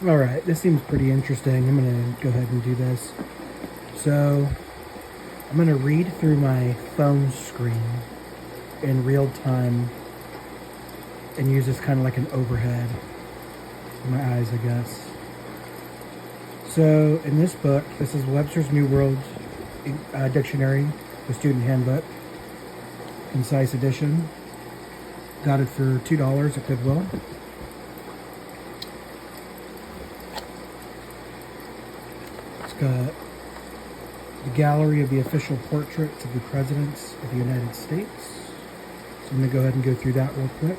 All right, this seems pretty interesting. I'm going to go ahead and do this. So, I'm going to read through my phone screen in real time and use this kind of like an overhead for my eyes, I guess. So, in this book, this is Webster's New World Dictionary, the Student Handbook, concise edition. Got it for $2 at Goodwill. It's got the gallery of the official portraits of the presidents of the United States. So I'm going to go ahead and go through that real quick.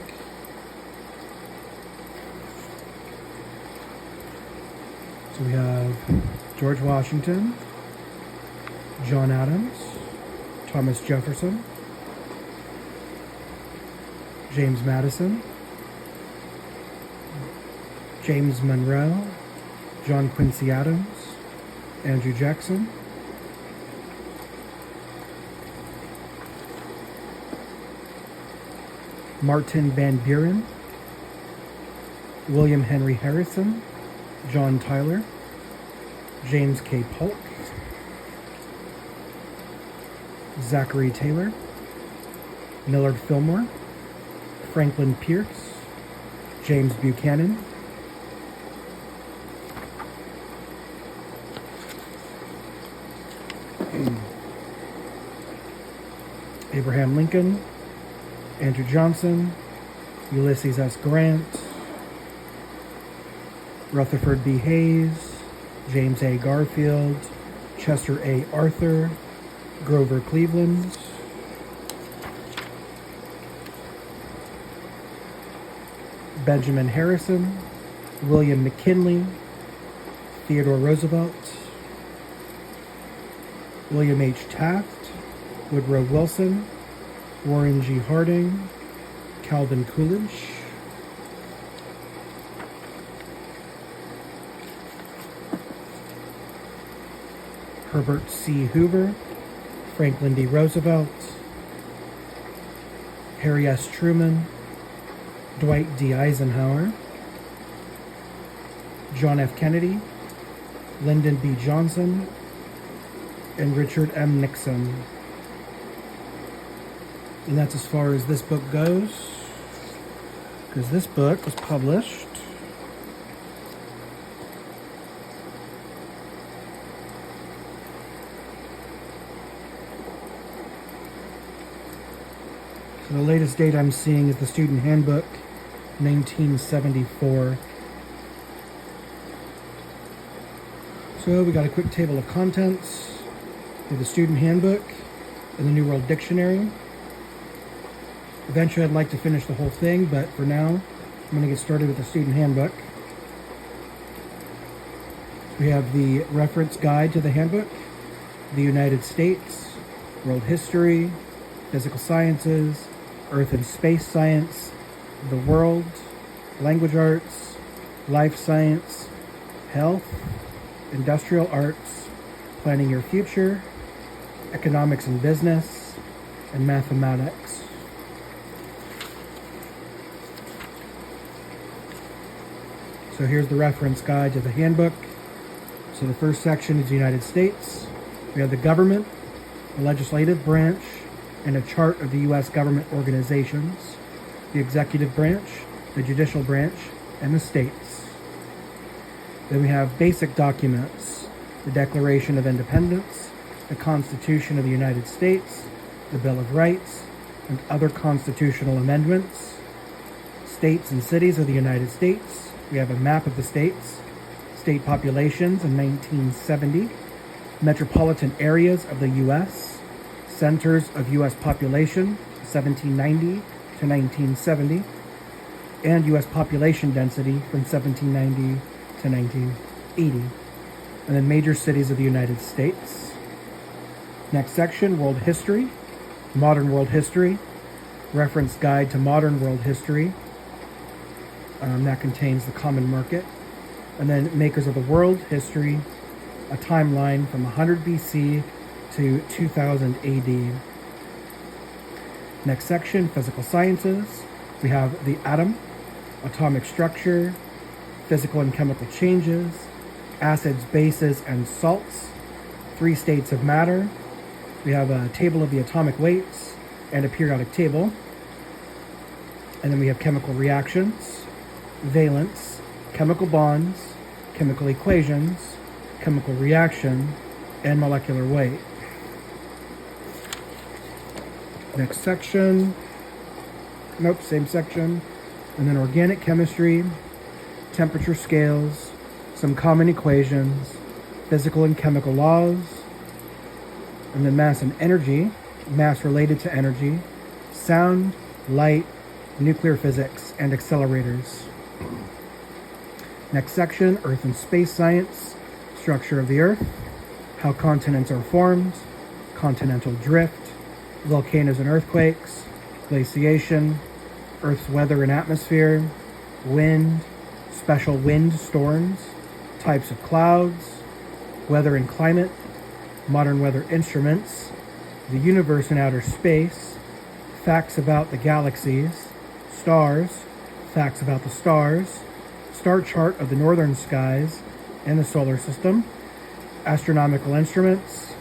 So we have George Washington, John Adams, Thomas Jefferson, James Madison, James Monroe, John Quincy Adams, Andrew Jackson, Martin Van Buren, William Henry Harrison, John Tyler, James K. Polk, Zachary Taylor, Millard Fillmore, Franklin Pierce, James Buchanan, Abraham Lincoln, Andrew Johnson, Ulysses S. Grant, Rutherford B. Hayes, James A. Garfield, Chester A. Arthur, Grover Cleveland, Benjamin Harrison, William McKinley, Theodore Roosevelt, William H. Taft, Woodrow Wilson, Warren G. Harding, Calvin Coolidge, Herbert C. Hoover, Franklin D. Roosevelt, Harry S. Truman, Dwight D. Eisenhower, John F. Kennedy, Lyndon B. Johnson, and Richard M. Nixon. And that's as far as this book goes, because this book was published so the latest date I'm seeing is the Student Handbook, 1974. So we got a quick table of contents for the Student Handbook and the New World Dictionary. Eventually I'd like to finish the whole thing, but for now I'm going to get started with the Student Handbook. We have the reference guide to the handbook, the United States, world history, physical sciences, earth and space science, the world, language arts, life science, health, industrial arts, planning your future, economics and business, and mathematics. So here's the reference guide to the handbook. So the first section is the United States. We have the government, the legislative branch, and a chart of the U.S. government organizations, the executive branch, the judicial branch, and the states. Then we have basic documents, the Declaration of Independence, the Constitution of the United States, the Bill of Rights, and other constitutional amendments, states and cities of the United States. We have a map of the states, state populations in 1970, metropolitan areas of the U.S., centers of U.S. population, 1790 to 1970, and U.S. population density from 1790 to 1980, and then major cities of the United States. Next section, world history, modern world history, reference guide to modern world history. That contains the common market. And then makers of the world history, a timeline from 100 BC to 2000 AD. Next section, physical sciences. We have the atom, atomic structure, physical and chemical changes, acids, bases, and salts, 3 states of matter. We have a table of the atomic weights and a periodic table. And then we have chemical reactions, valence, chemical bonds, chemical equations, chemical reaction, and molecular weight. Next section. Nope, same section. And then organic chemistry, temperature scales, some common equations, physical and chemical laws, and then mass and energy, mass related to energy, sound, light, nuclear physics, and accelerators. Next section, Earth and space science, structure of the Earth, how continents are formed, continental drift, volcanoes and earthquakes, glaciation, Earth's weather and atmosphere, wind, special wind storms, types of clouds, weather and climate, modern weather instruments, the universe and outer space, facts about the galaxies, stars, facts about the stars, star chart of the northern skies and the solar system, astronomical instruments,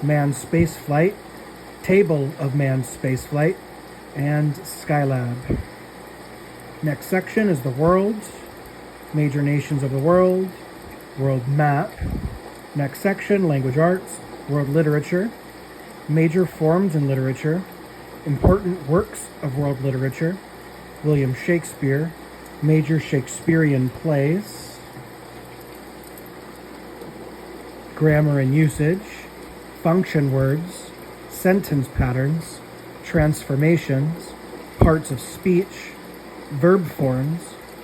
manned space flight, table of manned space flight, and Skylab. Next section is the world, major nations of the world, world map. Next section, language arts, world literature, major forms in literature, important works of world literature, William Shakespeare, major Shakespearean plays, grammar and usage, function words, sentence patterns, transformations, parts of speech, verb forms,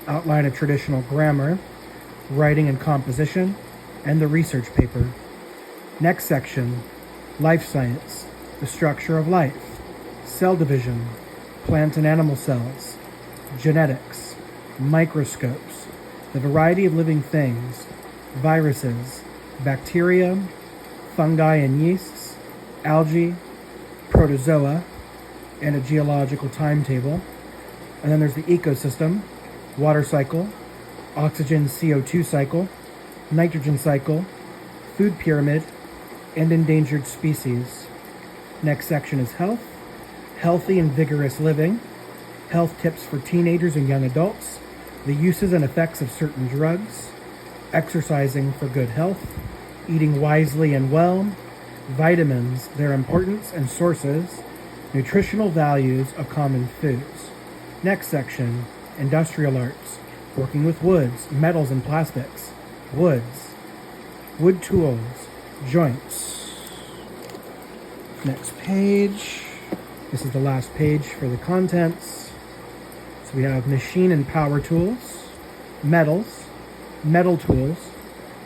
outline of traditional grammar, writing and composition, and the research paper. Next section, life science, the structure of life, cell division, plant and animal cells, genetics, microscopes, the variety of living things, viruses, bacteria, fungi and yeasts, algae, protozoa, and a geological timetable. And then there's the ecosystem, water cycle, oxygen CO2 cycle, nitrogen cycle, food pyramid, and endangered species. Next section is health, healthy and vigorous living, health tips for teenagers and young adults, the uses and effects of certain drugs, exercising for good health, eating wisely and well, vitamins, their importance and sources, nutritional values of common foods. Next section, industrial arts, working with woods, metals and plastics, woods, wood tools, joints. Next page. This is the last page for the contents. So we have machine and power tools, metals, metal tools,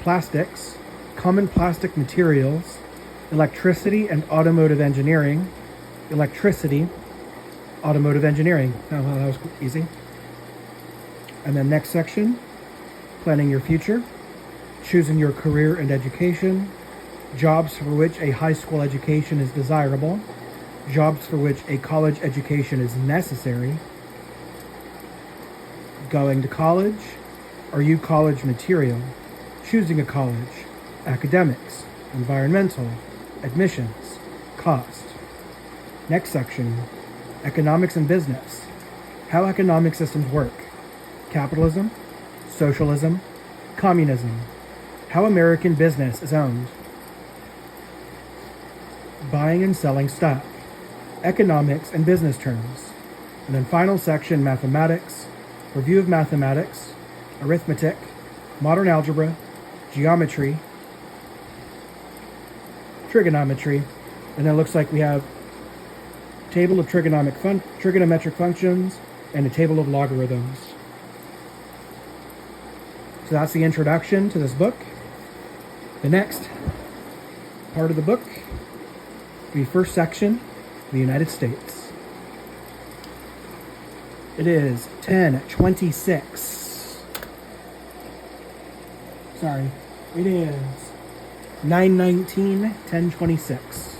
plastics, common plastic materials, electricity and automotive engineering, electricity, automotive engineering. Oh, well, that was easy. And then next section, planning your future, choosing your career and education, jobs for which a high school education is desirable, jobs for which a college education is necessary, going to college, are you college material, choosing a college, academics, environmental, admissions, cost. Next section, economics and business, how economic systems work, capitalism, socialism, communism, how American business is owned, buying and selling stock, economics and business terms. And then final section, mathematics, review of mathematics, arithmetic, modern algebra, geometry, trigonometry, and then it looks like we have a table of trigonometric functions and a table of logarithms. So that's the introduction to this book. The next part of the book, the first section, the United States. It is 10:26. Sorry, it is 9:19, 10:26.